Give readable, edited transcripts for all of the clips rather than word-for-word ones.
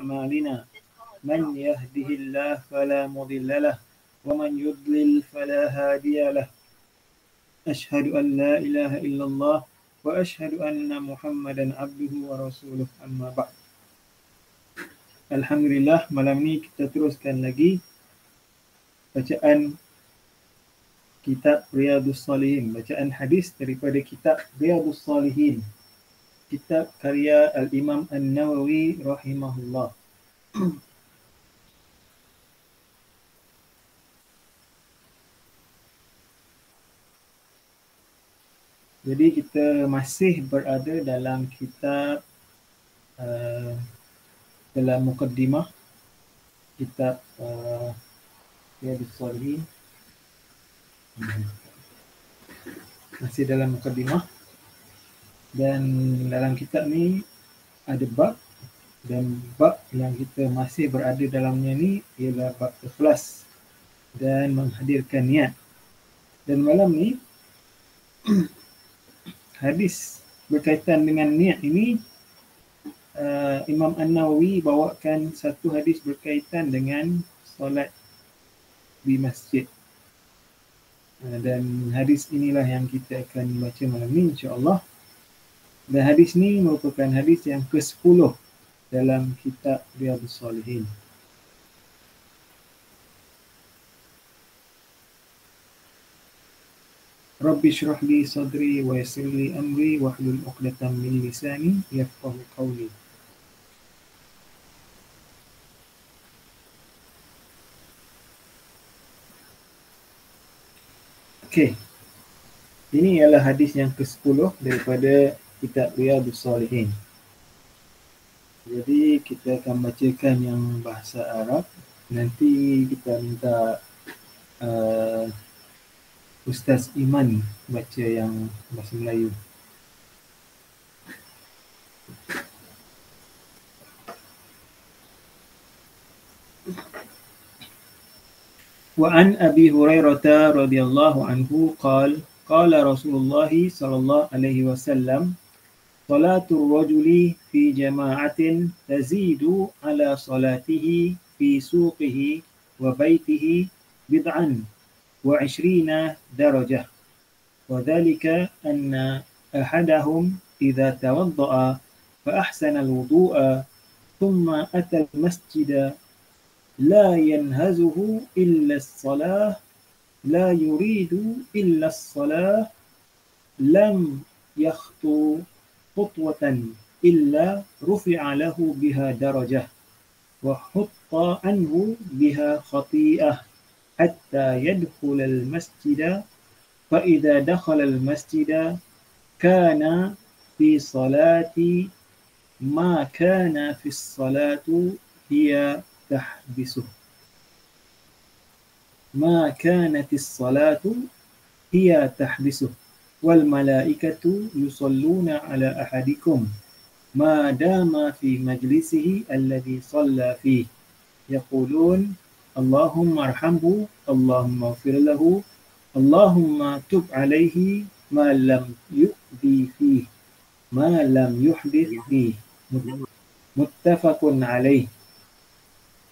أعمالنا من يهده الله فلا مضل له ومن يضلل فلا هادي له أشهد أن لا إله إلا الله وأشهد أن محمدا عبده ورسوله أما بعد. Alhamdulillah, malam ni kita teruskan lagi bacaan kitab Riyadhus Salihin, bacaan hadis daripada kitab Riyadhus Salihin, kitab karya Al-Imam An-Nawawi rahimahullah. Jadi kita masih berada dalam kitab dalam mukaddimah kitab Riyadhus Salihin. Masih dalam mukaddimah, dan dalam kitab ni ada bab, dan bab yang kita masih berada dalamnya ni ialah bab ikhlas dan menghadirkan niat. Dan malam ni hadis berkaitan dengan niat ini, Imam An-Nawawi bawakan satu hadis berkaitan dengan solat di masjid. Dan hadis inilah yang kita akan baca malam ni insya-Allah. Dan hadis ni merupakan hadis yang ke-10 dalam kitab Riyadhus Salihin. Rabbi shrah li sadri wa yassir li amri wahlul 'uqdatam min lisani yafqahu qawli. Okey. Ini ialah hadis yang ke-10 daripada kitab Riyadhus Salihin. Jadi kita akan bacakan yang bahasa Arab. Nanti kita minta Ustaz Iman baca yang bahasa Melayu. وعن أبي هريرة رضي الله عنه قال قال رسول الله صلى الله عليه وسلم صلاة الرجل في جماعة تزيد على صلاته في سوقه وبيته 27 درجة وذلك أن أحدهم إذا توضأ فأحسن الوضوء ثم أتى المسجد لا ينهزه إلا الصلاة لا يريد إلا الصلاة لم يخطو خطوة إلا رفع له بها درجة وحط عنه بها خطيئة حتى يدخل المسجد فإذا دخل المسجد كان في صلاة ما كان في الصلاة هي تحبسه ما كانت الصلاة هي تحبسه والملائكة يصلون على أحدكم ما دام في مجلسه الذي صلى فيه يقولون اللهم ارحمه اللهم اغفر له اللهم تب عليه ما لم يؤذي فيه ما لم يحدث فيه متفق عليه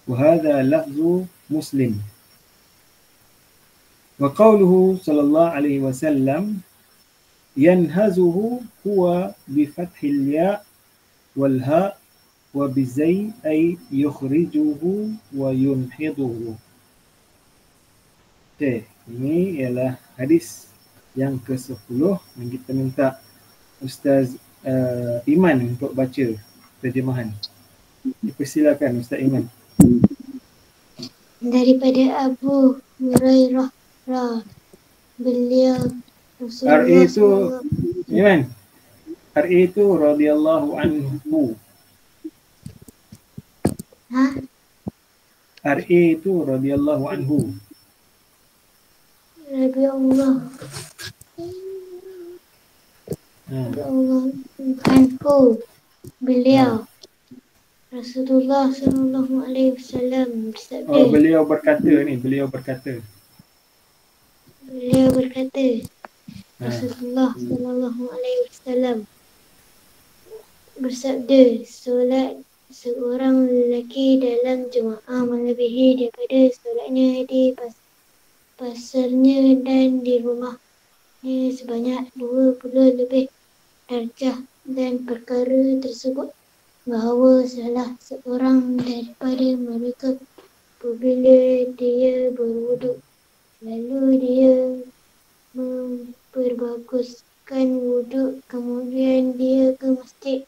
وهذا لفظ مسلم. وقوله صلى الله عليه وسلم ينهزه هو بفتح الياء والهاء وبزي أي يخرجه وينهضه. Okay, ini ialah hadis yang ke-10 yang kita minta Ustaz Iman untuk baca terjemahan. Dipersilakan Ustaz Iman. Daripada Abu Hurairah beliau RA itu Iman. RA itu radhiyallahu anhu. RA itu radhiyallahu anhu. Radhiyallahu anhu beliau Rasulullah sallallahu alaihi wasallam bersabda. Oh, beliau berkata ni, beliau berkata. Rasulullah sallallahu alaihi wasallam bersabda, seorang lelaki dalam jemaah melebihi daripada solatnya di pasarnya dan di rumahnya sebanyak 20 lebih darjah, dan perkara tersebut bahawa salah seorang daripada mereka apabila dia berwuduk lalu dia memperbaguskan wuduk kemudian dia ke masjid,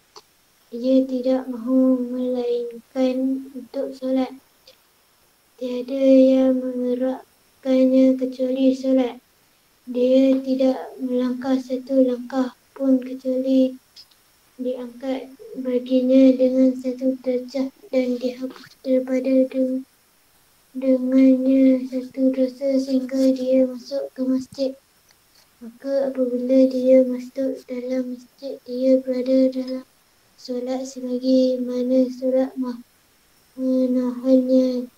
dia tidak mahu melainkan untuk solat. Tiada yang menggerakkannya kecuali solat. Dia tidak melangkah satu langkah pun kecuali diangkat baginya dengan satu darjah dan dihapus daripada dengannya satu dosa sehingga dia masuk ke masjid. Maka apabila dia masuk dalam masjid, dia berada dalam solat selagi mana solat menahannya,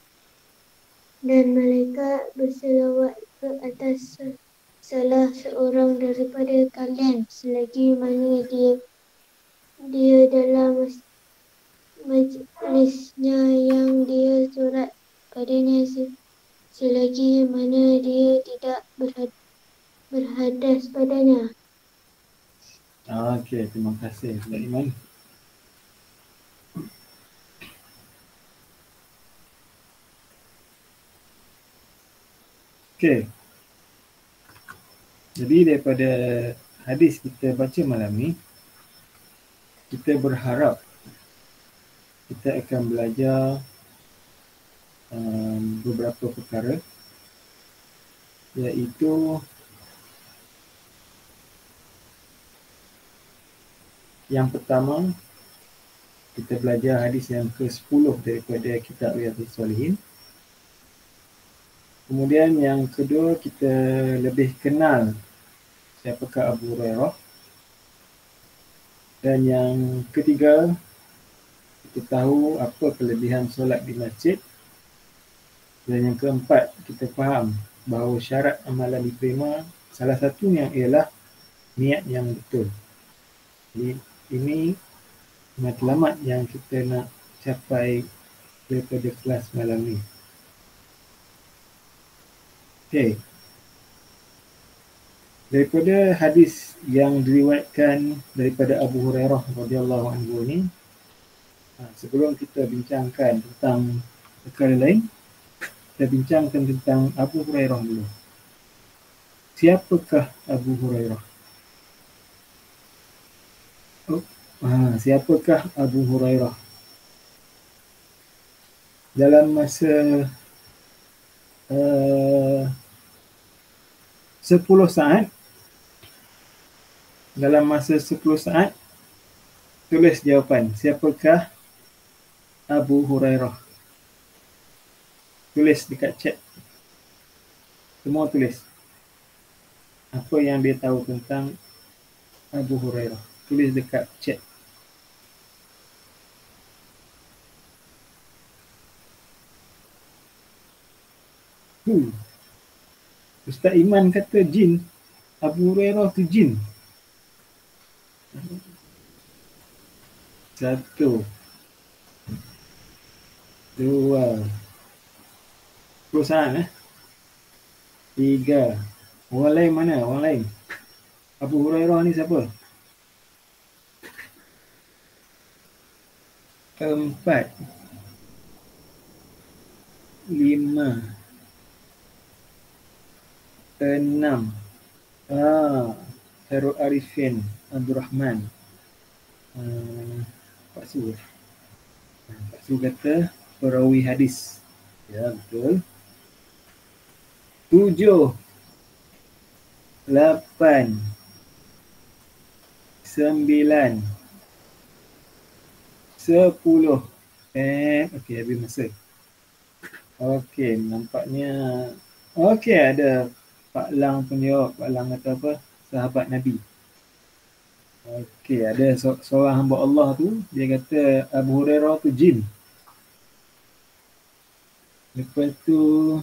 dan malaikat berselawat ke atas salah seorang daripada kalian selagi mana dia dalam majlisnya yang dia solat padanya selagi mana dia tidak berhadas padanya. Okey, terima kasih Ustaz Iman. Okey. Jadi daripada hadis kita baca malam ni, kita berharap kita akan belajar beberapa perkara, iaitu yang pertama, kita belajar hadis yang ke-10 daripada kitab Riyadhus Shalihin. Kemudian yang kedua, kita lebih kenal siapakah Abu Hurairah. Dan yang ketiga, kita tahu apa kelebihan solat di masjid. Dan yang keempat, kita faham bahawa syarat amalan diterima salah satunya ialah niat yang betul. Jadi ini matlamat yang kita nak capai daripada kelas malam ni. Okey. Daripada hadis yang diriwayatkan daripada Abu Hurairah radhiyallahu anhu ni, sebelum kita bincangkan tentang perkara lain, kita bincangkan tentang Abu Hurairah dulu. Siapakah Abu Hurairah? Siapakah Abu Hurairah? Dalam masa 10 saat, tulis jawapan. Siapakah Abu Hurairah? Tulis dekat chat. Semua tulis. Apa yang dia tahu tentang Abu Hurairah? Tulis dekat chat. Ustaz Iman kata jin. Abu Hurairah tu jin. 1, 2, 10 3. Orang lain mana? Orang lain. Abu Hurairah ni siapa? 4, 5, 6. Khairul Arifin Abdul Rahman. Pak Su. Pak Su kata perawi hadis. Ya, betul. 7, 8, 9, 10. Okey, habis masa. Okey, nampaknya okey, ada Pak Lang penjawab. Pak Lang kata apa? Sahabat Nabi. Okey, ada seorang hamba Allah tu, dia kata Abu Hurairah tu jin. Lepas tu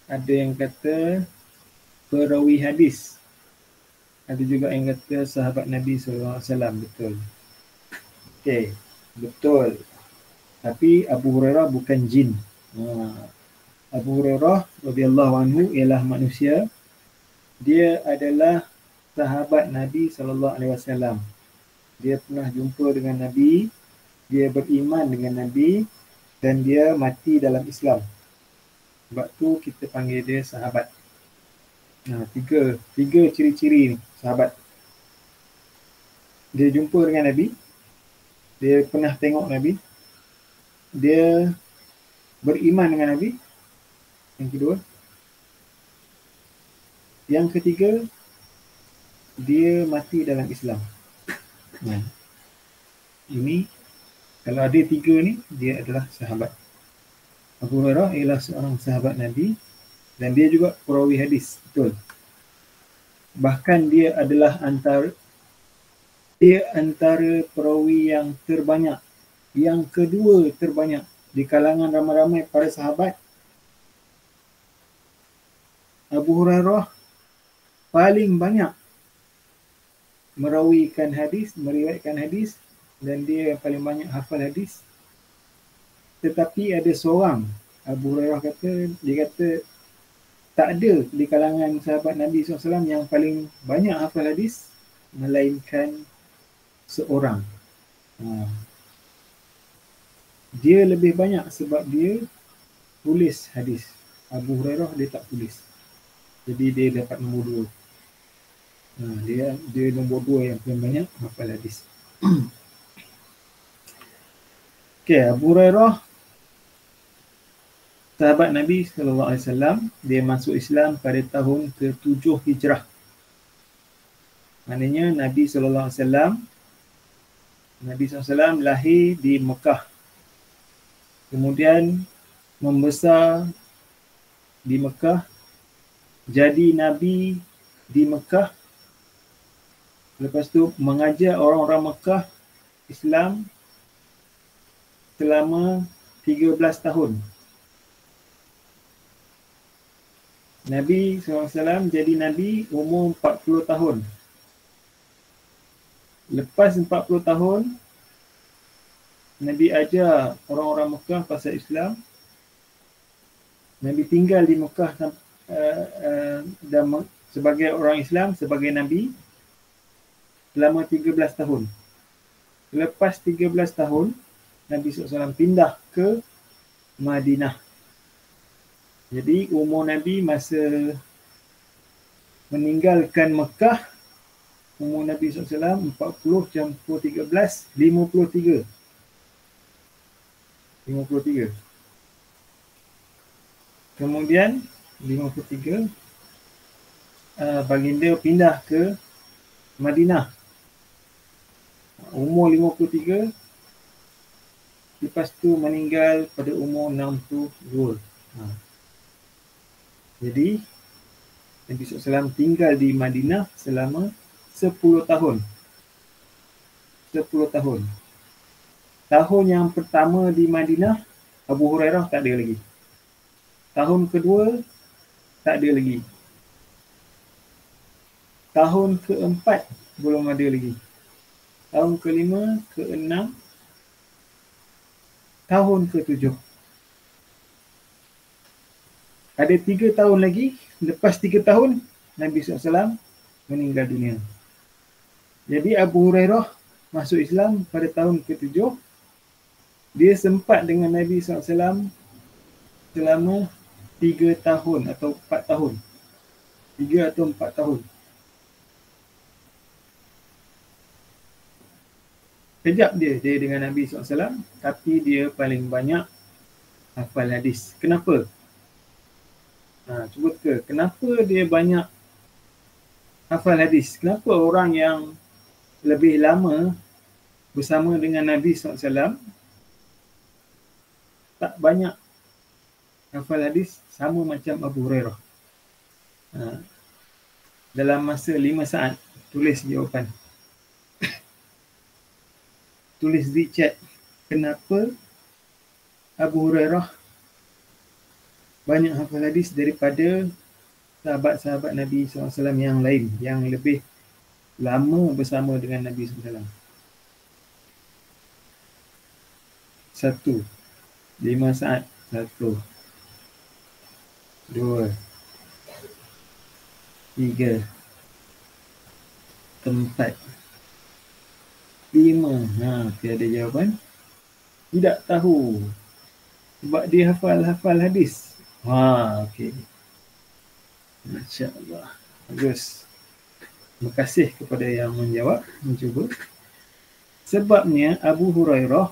ada yang kata perawi hadis. Ada juga yang kata sahabat Nabi SAW. Betul. Okey, betul. Tapi Abu Hurairah bukan jin. Abu Hurairah radhiyallahu anhu ialah manusia. Dia adalah sahabat Nabi SAW. Dia pernah jumpa dengan Nabi, dia beriman dengan Nabi dan dia mati dalam Islam. Sebab tu kita panggil dia sahabat. Tiga ciri-ciri ni sahabat. Dia jumpa dengan Nabi, dia pernah tengok Nabi, dia beriman dengan Nabi. Yang kedua, yang ketiga, dia mati dalam Islam. Ini kalau ada tiga ni, dia adalah sahabat. Abu Hurairah ialah seorang sahabat Nabi dan dia juga perawi hadis, betul. Bahkan dia adalah antara perawi yang terbanyak, yang kedua terbanyak di kalangan ramai-ramai para sahabat. Abu Hurairah paling banyak meriwayatkan hadis dan dia yang paling banyak hafal hadis. Tetapi ada seorang, Abu Hurairah kata tak ada di kalangan sahabat Nabi SAW yang paling banyak hafal hadis melainkan seorang. Dia lebih banyak sebab dia tulis hadis. Abu Hurairah dia tak tulis. Jadi dia dapat nombor 2. Dia nombor 2 yang paling banyak hafal hadis. Okay, Abu Hurairah sahabat Nabi SAW, dia masuk Islam pada tahun ke-7 Hijrah. Maknanya Nabi SAW lahir di Mekah. Kemudian membesar di Mekah, jadi Nabi di Mekah. Lepas tu mengajar orang-orang Mekah Islam selama 13 tahun. Nabi SAW jadi Nabi umur 40 tahun. Lepas 40 tahun, Nabi ajar orang-orang Mekah pasal Islam. Nabi tinggal di Mekah sebagai orang Islam, sebagai Nabi selama 13 tahun. Lepas 13 tahun, Nabi SAW pindah ke Madinah. Jadi umur Nabi masa meninggalkan Mekah, umur Nabi SAW 40 campur 13, 53. Kemudian 53, baginda pindah ke Madinah. Umur 53, lepas tu meninggal pada umur 62. Jadi Nabi SAW tinggal di Madinah selama 10 tahun. 10 tahun. Tahun yang pertama di Madinah, Abu Hurairah tak ada lagi. Tahun kedua, tak ada lagi. Tahun keempat, belum ada lagi. Tahun kelima, keenam, tahun ketujuh. Ada 3 tahun lagi, lepas 3 tahun, Nabi SAW meninggal dunia. Jadi Abu Hurairah masuk Islam pada tahun ke-7. Dia sempat dengan Nabi SAW selama 3 tahun atau 4 tahun. 3 atau 4 tahun. Kejap dia dengan Nabi SAW, tapi dia paling banyak hafal hadis. Kenapa? Cuba teka, kenapa dia banyak hafal hadis? Kenapa orang yang lebih lama bersama dengan Nabi SAW tak banyak hafal hadis sama macam Abu Hurairah? Dalam masa 5 saat, tulis jawapan. Tulis di chat, kenapa Abu Hurairah banyak hafal hadis daripada sahabat-sahabat Nabi SAW yang lain, yang lebih lama bersama dengan Nabi SAW. 1. 5 saat. 1, 2, 3, 4, 5. Tiada jawapan. Tidak tahu. Sebab dia hafal hadis. Okey. Masya Allah. Bagus. Terima kasih kepada yang menjawab, mencuba. Sebabnya Abu Hurairah,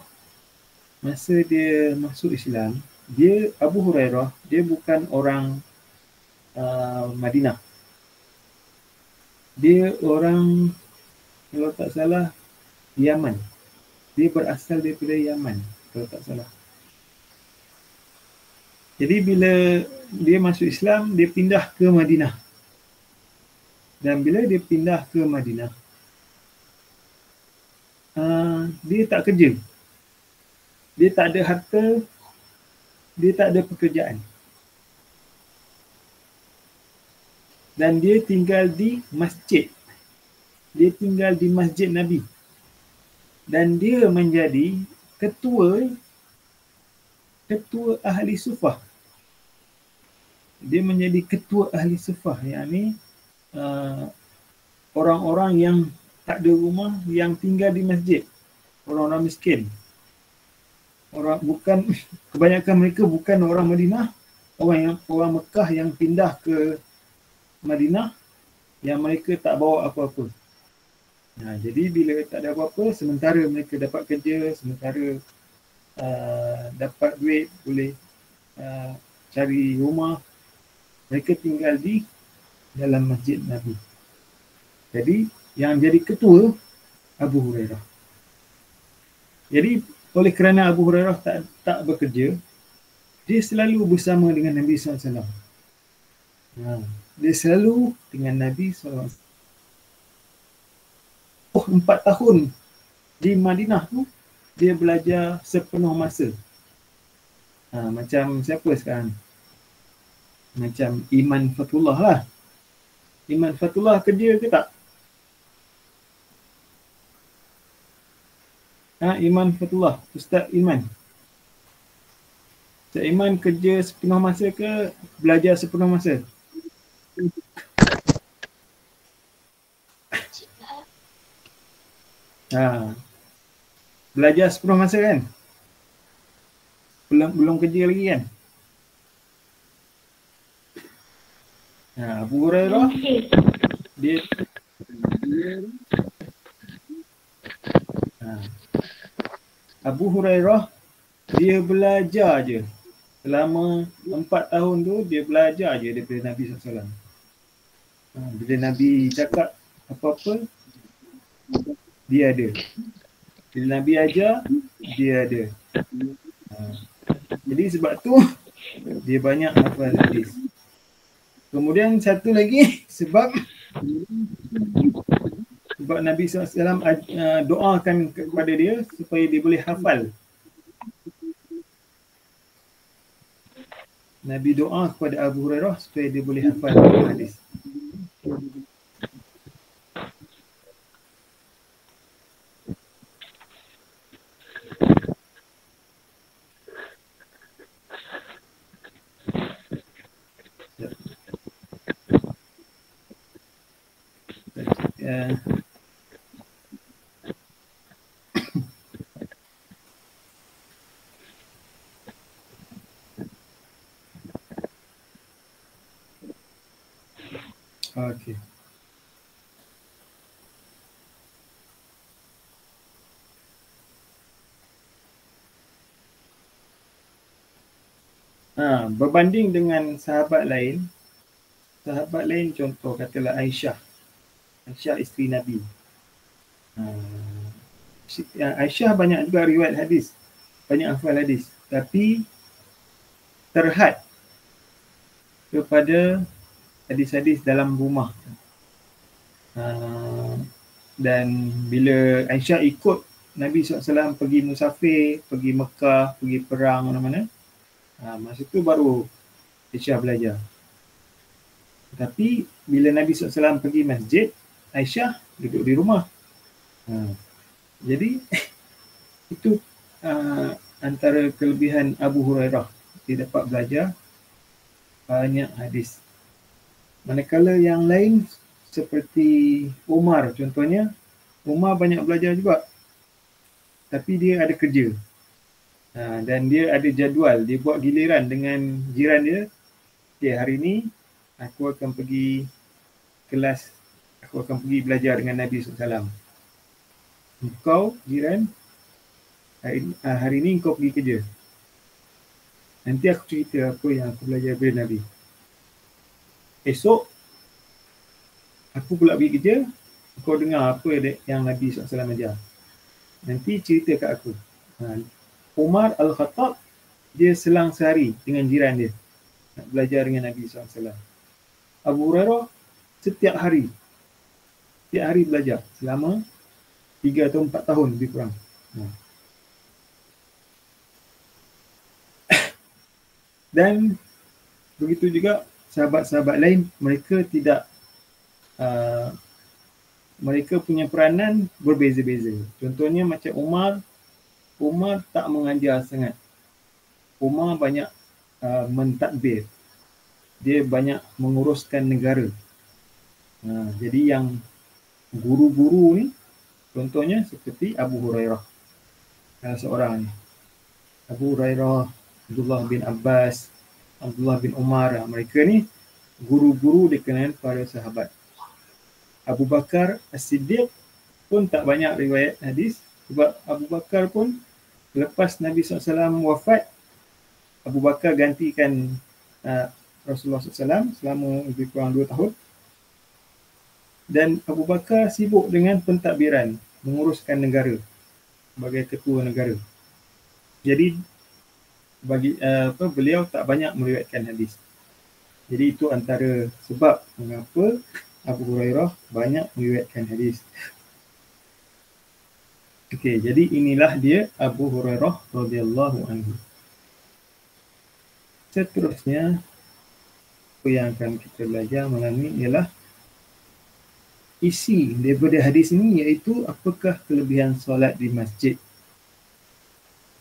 masa dia masuk Islam, Abu Hurairah, dia bukan orang Madinah. Dia orang, kalau tak salah, Yaman. Dia berasal daripada Yaman, kalau tak salah. Jadi bila dia masuk Islam, dia pindah ke Madinah. Dan bila dia pindah ke Madinah, dia tak kerja. Dia tak ada harta, dia tak ada pekerjaan. Dan dia tinggal di masjid. Dia tinggal di Masjid Nabi. Dan dia menjadi ketua ahli sufah. Dia menjadi ketua ahli sufah, yakni orang-orang yang tak ada rumah, yang tinggal di masjid, orang-orang miskin. Kebanyakan mereka bukan orang Madinah, orang Mekah yang pindah ke Madinah, yang mereka tak bawa apa-apa. Jadi bila tak ada apa-apa, sementara mereka dapat kerja, sementara dapat duit, boleh cari rumah, mereka tinggal di dalam Masjid Nabi. Jadi yang jadi ketua Abu Hurairah. Jadi oleh kerana Abu Hurairah tak bekerja, dia selalu bersama dengan Nabi SAW. Dia selalu dengan Nabi SAW. 4 tahun di Madinah tu, dia belajar sepenuh masa. Macam siapa sekarang? Macam Iman Fatullah lah. Iman Fatullah kerja ke tak? Iman Fatullah, Ustaz Iman. Ustaz Iman kerja sepenuh masa ke belajar sepenuh masa? Belajar sepenuh masa kan? Belum kerja lagi kan? Abu Hurairah dia Abu Hurairah dia belajar je. Selama 4 tahun tu dia belajar je daripada Nabi SAW. Bila Nabi cakap apa-apa, dia ada. Bila Nabi ajar, dia ada. Jadi sebab tu dia banyak hafal hadis. Kemudian satu lagi sebab Nabi SAW doakan kepada dia supaya dia boleh hafal. Nabi doa kepada Abu Hurairah supaya dia boleh hafal hadis. Okey. Berbanding dengan sahabat lain contoh katalah Aisyah isteri Nabi. Aisyah banyak juga riwayat hadis, banyak hafal hadis, tapi terhad kepada hadis-hadis dalam rumah. Dan bila Aisyah ikut Nabi SAW pergi musafir, pergi Mekah, pergi perang mana-mana, masa tu baru Aisyah belajar. Tapi bila Nabi SAW pergi masjid, Aisyah duduk di rumah. Jadi itu antara kelebihan Abu Hurairah, dia dapat belajar banyak hadis. Manakala yang lain seperti Umar contohnya, Umar banyak belajar juga, tapi dia ada kerja. Dan dia ada jadual, dia buat giliran dengan jiran dia. Okay, hari ni aku akan pergi kelas, aku akan pergi belajar dengan Nabi SAW. Engkau jiran, hari ni engkau pergi kerja. Nanti aku cerita apa yang aku belajar dari Nabi. Esok aku pula pergi kerja, kau dengar apa yang Nabi SAW ajar. Nanti cerita kat aku. Umar Al-Khattab, dia selang sehari dengan jiran dia nak belajar dengan Nabi SAW. Abu Hurairah setiap hari belajar selama 3 atau 4 tahun lebih kurang. Dan begitu juga sahabat-sahabat lain, mereka tidak mereka punya peranan berbeza-beza. Contohnya macam Umar tak mengajar sangat. Umar banyak mentadbir. Dia banyak menguruskan negara. Jadi yang guru-guru ni contohnya seperti Abu Hurairah. Salah seorang ni. Abu Hurairah, Abdullah bin Abbas, Abdullah bin Umar. Mereka ni guru-guru di kalangan para sahabat. Abu Bakar As-Siddiq pun tak banyak riwayat hadis, sebab Abu Bakar pun lepas Nabi SAW wafat, Abu Bakar gantikan Rasulullah SAW selama lebih kurang 2 tahun. Dan Abu Bakar sibuk dengan pentadbiran, menguruskan negara sebagai ketua negara. Jadi beliau tak banyak meriwayatkan hadis. Jadi itu antara sebab mengapa Abu Hurairah banyak meriwayatkan hadis. Okey, jadi inilah dia Abu Hurairah radhiyallahu anhu. Seterusnya, apa yang akan kita belajar malam ini ialah isi daripada hadis ini, iaitu apakah kelebihan solat di masjid.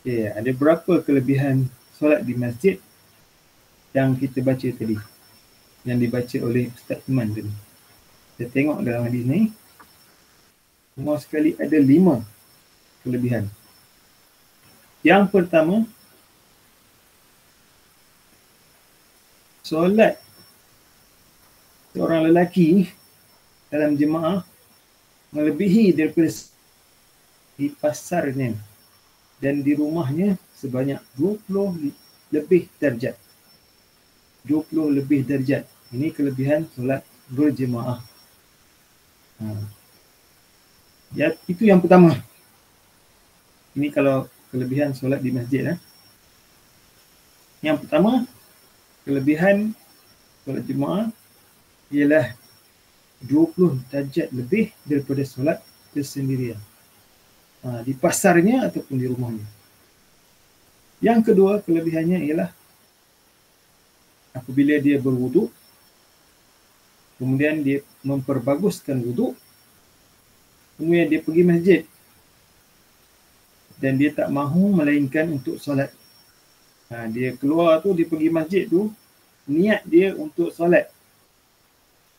Okay, ada berapa kelebihan solat di masjid yang kita baca tadi, yang dibaca oleh Ustaz Iman tadi. Kita tengok dalam hadis ni, semua sekali ada 5 kelebihan. Yang pertama, solat seorang lelaki dalam jemaah melebihi daripada di pasarnya dan di rumahnya sebanyak 20 lebih darjat. 20 lebih darjat. Ini kelebihan solat berjemaah. Ya, itu yang pertama. Ini kalau kelebihan solat di masjid. Yang pertama, kelebihan solat jemaah ialah 20 darjat lebih daripada solat bersendirian. Di pasarnya ataupun di rumahnya. Yang kedua, kelebihannya ialah apabila dia berwuduk, kemudian dia memperbaguskan wuduk, kemudian dia pergi masjid dan dia tak mahu melainkan untuk solat. Dia keluar tu, dia pergi masjid tu, niat dia untuk solat.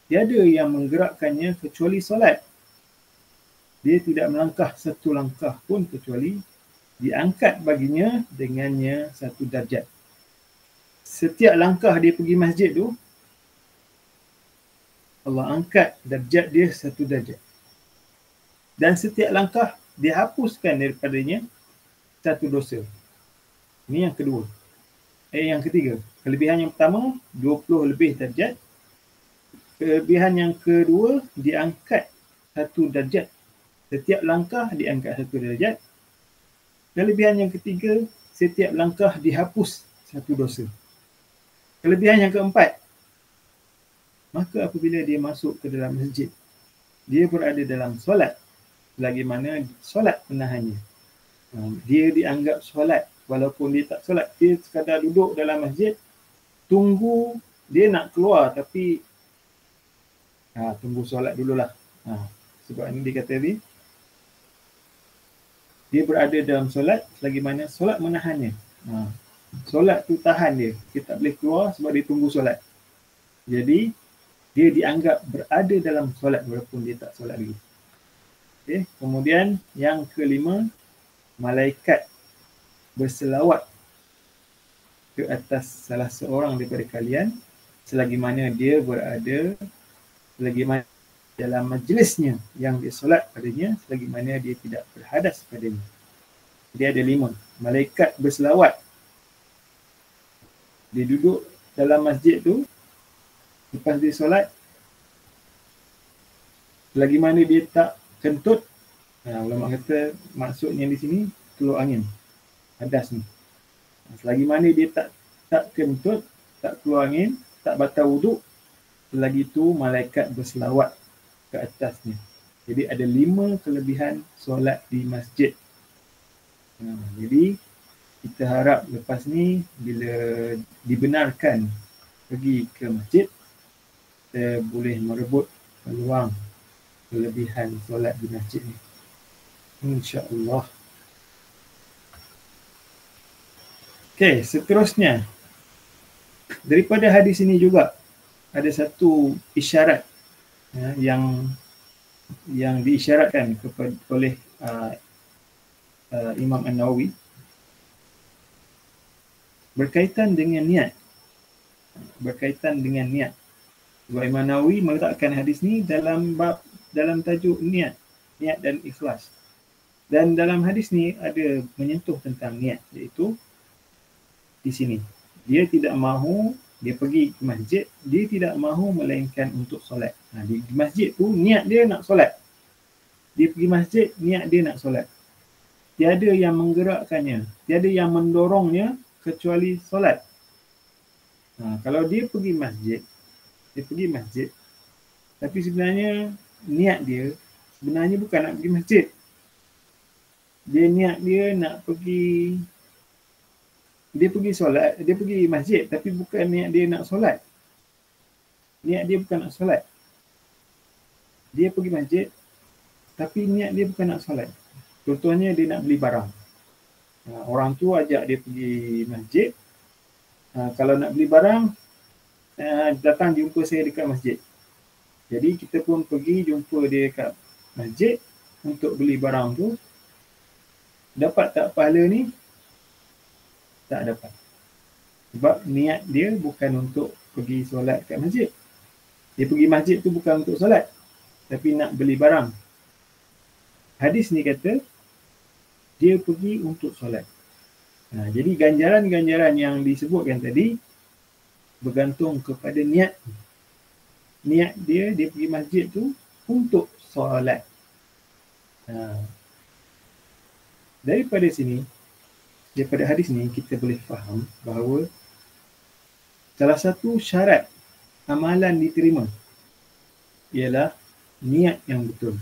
Tiada yang menggerakkannya kecuali solat. Dia tidak melangkah satu langkah pun kecuali diangkat baginya dengannya 1 darjat. Setiap langkah dia pergi masjid tu, Allah angkat darjat dia 1 darjat. Dan setiap langkah dihapuskan daripadanya 1 dosa. Ini yang kedua. Yang ketiga. Kelebihan yang pertama, 20 lebih darjat. Kelebihan yang kedua, diangkat 1 darjat. Setiap langkah diangkat 1 darjat. Kelebihan yang ketiga, setiap langkah dihapus 1 dosa. Kelebihan yang keempat, maka apabila dia masuk ke dalam masjid, dia berada dalam solat, selagi mana solat menahannya. Dia dianggap solat, walaupun dia tak solat. Dia sekadar duduk dalam masjid, tunggu dia nak keluar, tapi tunggu solat dululah. Sebab ini dia kata tadi, Dia berada dalam solat selagi mana solat menahannya. Solat tu tahan dia. Dia tak boleh keluar sebab dia tunggu solat. Jadi dia dianggap berada dalam solat walaupun dia tak solat lagi. Okay. Kemudian yang kelima, malaikat berselawat ke atas salah seorang daripada kalian selagi mana dia berada, selagi mana dalam majlisnya yang dia solat padanya, selagi mana dia tidak berhadas padanya. Dia ada 5. Malaikat berselawat. Dia duduk dalam masjid tu, lepas dia solat, selagi mana dia tak kentut, ulama kata maksudnya di sini keluar angin, hadas ni. Selagi mana dia tak kentut, tak keluar angin, tak batal wuduk, selagi tu malaikat berselawat ke atasnya. Jadi ada 5 kelebihan solat di masjid. Jadi kita harap lepas ni bila dibenarkan pergi ke masjid, kita boleh merebut peluang kelebihan solat di masjid ni. InsyaAllah. Okey, seterusnya. Daripada hadis ini juga ada satu isyarat yang diisyaratkan oleh Imam An-Nawawi berkaitan dengan niat. Sebab Imam Nawawi meletakkan hadis ni dalam tajuk niat dan ikhlas. Dan dalam hadis ni ada menyentuh tentang niat, iaitu di sini dia tidak mahu, dia pergi ke masjid, dia tidak mahu melainkan untuk solat. Di masjid tu niat dia nak solat. Dia pergi masjid, niat dia nak solat. Tiada yang menggerakkannya, tiada yang mendorongnya kecuali solat. Kalau dia pergi masjid, tapi sebenarnya niat dia sebenarnya bukan nak pergi masjid. Niat dia nak pergi, dia pergi solat, dia pergi masjid tapi bukan niat dia nak solat. Niat dia bukan nak solat. Dia pergi masjid tapi niat dia bukan nak solat. Contohnya dia nak beli barang. Orang tu ajak dia pergi masjid. Kalau nak beli barang, datang jumpa saya dekat masjid. Jadi kita pun pergi jumpa dia dekat masjid untuk beli barang tu. Dapat tak pahala ni? Tak dapat. Sebab niat dia bukan untuk pergi solat kat masjid. Dia pergi masjid tu bukan untuk solat, tapi nak beli barang. Hadis ni kata dia pergi untuk solat. Jadi ganjaran-ganjaran yang disebutkan tadi bergantung kepada niat. Niat dia pergi masjid tu untuk solat. Daripada hadis ni kita boleh faham bahawa salah satu syarat amalan diterima ialah niat yang betul.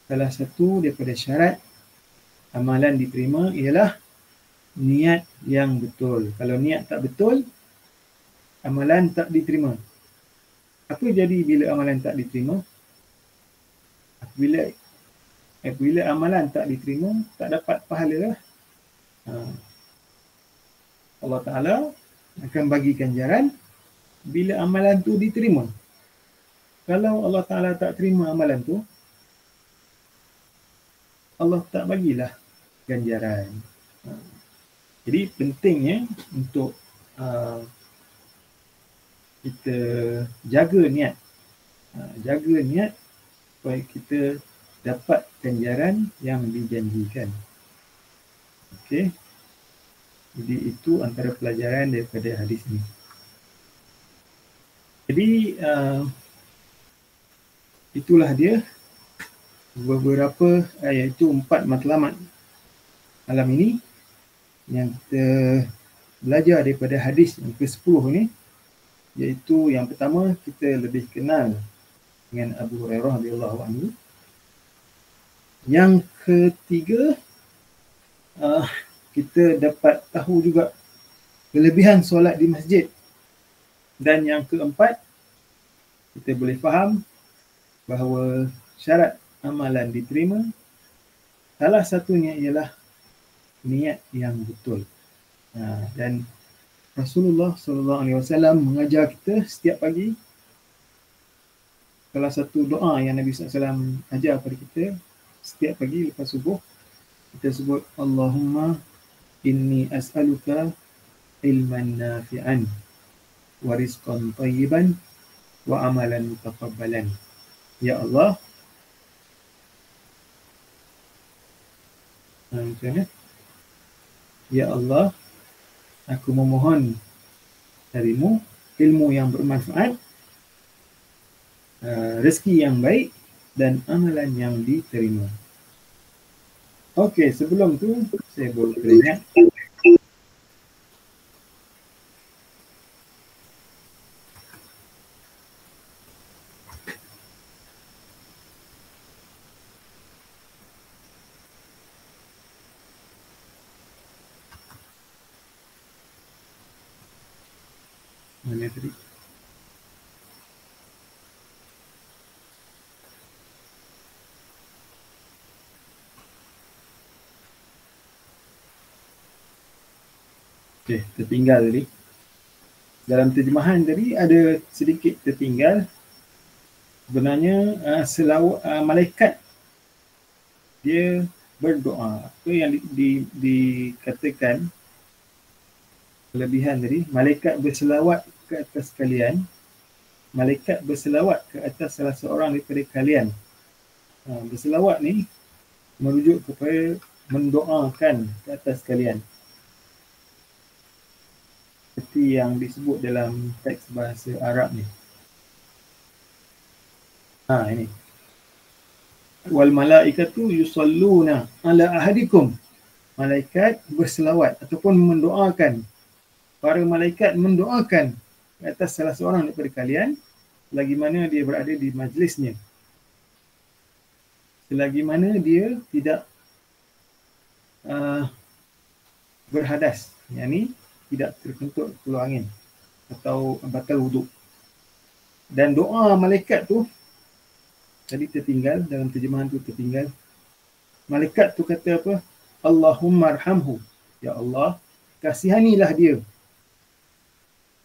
Salah satu daripada syarat amalan diterima ialah niat yang betul. Kalau niat tak betul, amalan tak diterima. Apa jadi bila amalan tak diterima? Bila amalan tak diterima, tak dapat pahala lah. Allah Ta'ala akan bagi ganjaran bila amalan tu diterima. Kalau Allah Ta'ala tak terima amalan tu, Allah tak bagilah ganjaran. Jadi pentingnya untuk kita jaga niat. Jaga niat supaya kita dapat ganjaran yang dijanjikan. Okey. Jadi itu antara pelajaran daripada hadis ni. Jadi itulah dia beberapa, iaitu 4 matlamat malam ini yang kita belajar daripada hadis yang ke-10 ni, iaitu yang pertama kita lebih kenal dengan Abu Hurairah radhiyallahu anhu. Yang ketiga, kita dapat tahu juga kelebihan solat di masjid. Dan yang keempat, kita boleh faham bahawa syarat amalan diterima Salah satunya ialah niat yang betul. Dan Rasulullah SAW mengajar kita setiap pagi, salah satu doa yang Nabi SAW ajar kepada kita setiap pagi lepas subuh, kita sebut Allahumma inni as'aluka ilman nafi'an wa rizqan tayyiban wa amalan mutaqabbalan. Ya Allah, macam mana? Ya Allah, aku memohon darimu ilmu yang bermanfaat, rezeki yang baik dan amalan yang diterima. Okey, sebelum tu saya baru teringat mana tadi? Okey, tertinggal tadi. Dalam terjemahan tadi ada sedikit tertinggal. Sebenarnya malaikat dia berdoa. Apa yang dikatakan kelebihan tadi, malaikat berselawat ke atas kalian. Malaikat berselawat ke atas salah seorang daripada kalian. Berselawat ni merujuk kepada mendoakan ke atas kalian. Seperti yang disebut dalam teks bahasa Arab ni. Ini. Wal malaikatu yusalluna ala ahadikum. Malaikat berselawat ataupun mendoakan. Para malaikat mendoakan ke atas salah seorang daripada kalian selagi mana dia berada di majlisnya. Selagi mana dia tidak berhadas, yakni tidak terkentut keluar angin atau batal wuduk. Dan doa malaikat tu tadi tertinggal, dalam terjemahan tu tertinggal. Malaikat tu kata apa? Allahumma arhamhu. Ya Allah, kasihanilah dia.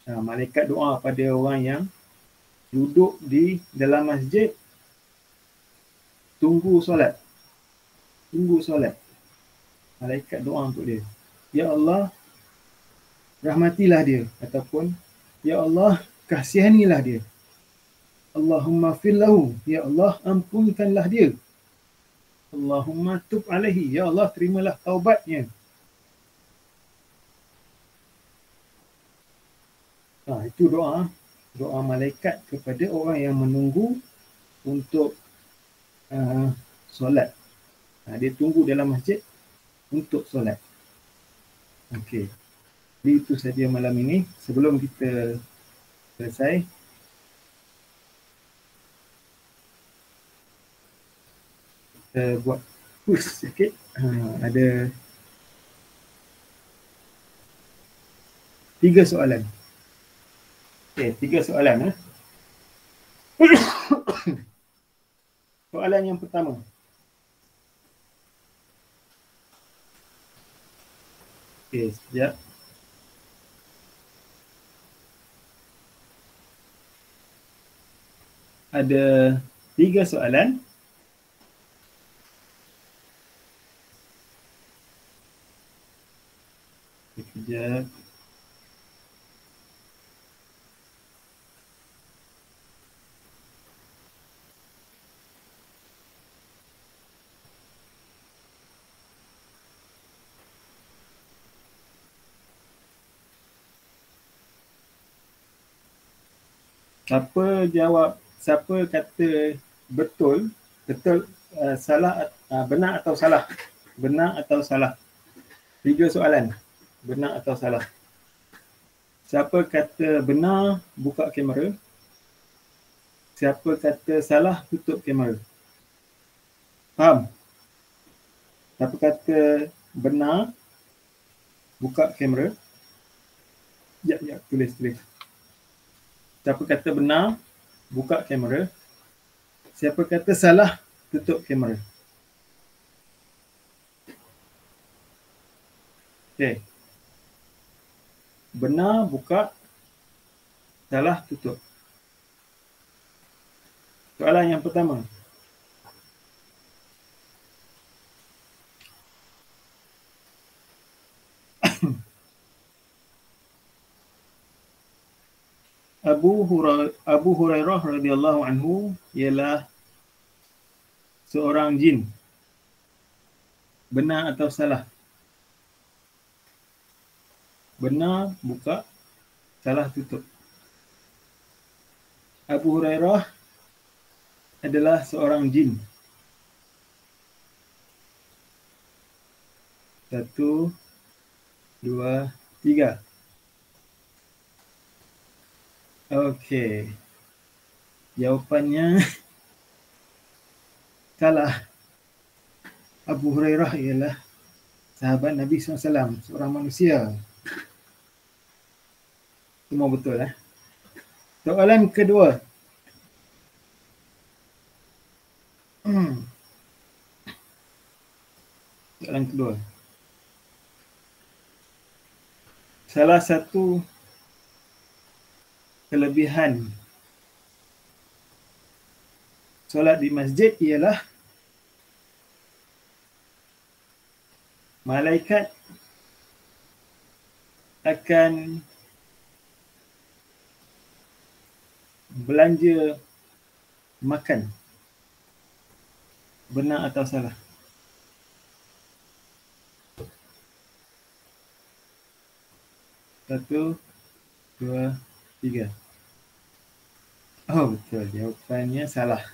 Malaikat doa pada orang yang duduk di dalam masjid tunggu solat. Malaikat doa untuk dia. Ya Allah, rahmatilah dia. Ataupun, Ya Allah, kasihanilah dia. Allahumma fillahu. Ya Allah, ampunkanlah dia. Allahumma tub alaihi. Ya Allah, terimalah taubatnya. Itu doa malaikat kepada orang yang menunggu untuk solat. Dia tunggu dalam masjid untuk solat. Okey. Jadi itu saja malam ini. Sebelum kita selesai, kita buat push sikit. Ada 3 soalan. Okey, 3 soalan. Soalan yang pertama. Okey, sekejap. Ada 3 soalan. Sekejap. Siapa kata betul, salah, benar atau salah? Benar atau salah? 3 soalan. Benar atau salah? Siapa kata benar, buka kamera. Siapa kata salah, tutup kamera. Faham? Siapa kata benar, buka kamera. Ya, tulis. Siapa kata benar, buka kamera. Siapa kata salah, tutup kamera. Okey. Benar buka, salah tutup. Soalan yang pertama. Abu Hurairah radhiyallahu anhu ialah seorang jin. Benar atau salah? Benar buka, salah tutup. Abu Hurairah adalah seorang jin. 1, 2, 3. Okey. Jawapannya salah. Abu Hurairah ialah sahabat Nabi SAW, seorang manusia. Semua betul. Soalan kedua. Soalan kedua. Salah satu kelebihan solat di masjid ialah malaikat akan belanja makan. Benar atau salah? Satu, dua, tiga. Oh betul, jawapannya salah.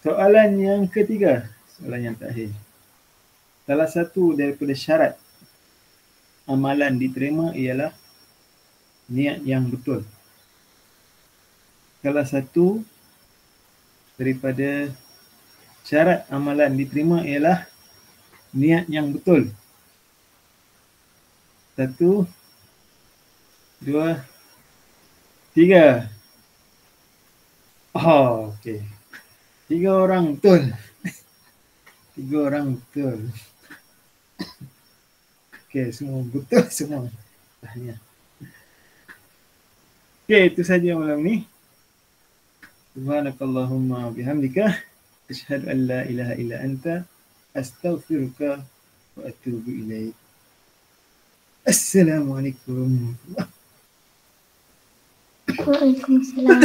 Soalan yang ketiga, soalan yang terakhir. Salah satu daripada syarat amalan diterima ialah niat yang betul. Salah satu daripada syarat amalan diterima ialah niat yang betul. 1, 2, 3. Oh, okey. 3 orang betul. 3 orang betul. Okey, semua betul semua. Tahniah. Okey, itu saja malam ni. Subhanakallahumma bihamdika asyhadu an la ilaha illa anta astaghfiruka wa atubu ilaik. Assalamualaikum. Waalaikumsalam.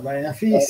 Baik Hafiz.